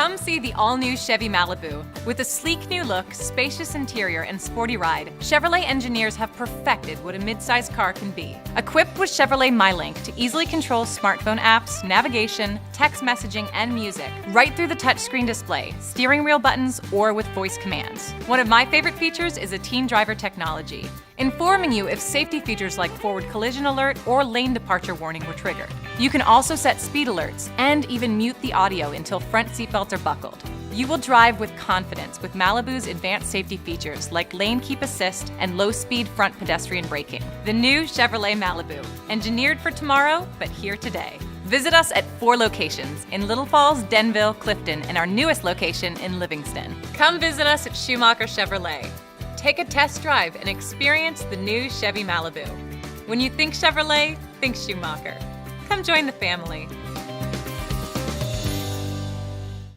Come see the all-new Chevy Malibu. With a sleek new look, spacious interior, and sporty ride, Chevrolet engineers have perfected what a midsize car can be. Equipped with Chevrolet MyLink to easily control smartphone apps, navigation, text messaging, and music, right through the touchscreen display, steering wheel buttons, or with voice commands. One of my favorite features is a teen driver technology, informing you if safety features like forward collision alert or lane departure warning were triggered. You can also set speed alerts and even mute the audio until front seatbelts are buckled. You will drive with confidence with Malibu's advanced safety features like lane keep assist and low-speed front pedestrian braking. The new Chevrolet Malibu, engineered for tomorrow, but here today. Visit us at 4 locations in Little Falls, Denville, Clifton, and our newest location in Livingston. Come visit us at Schumacher Chevrolet. Take a test drive and experience the new Chevy Malibu. When you think Chevrolet, think Schumacher. Come join the family.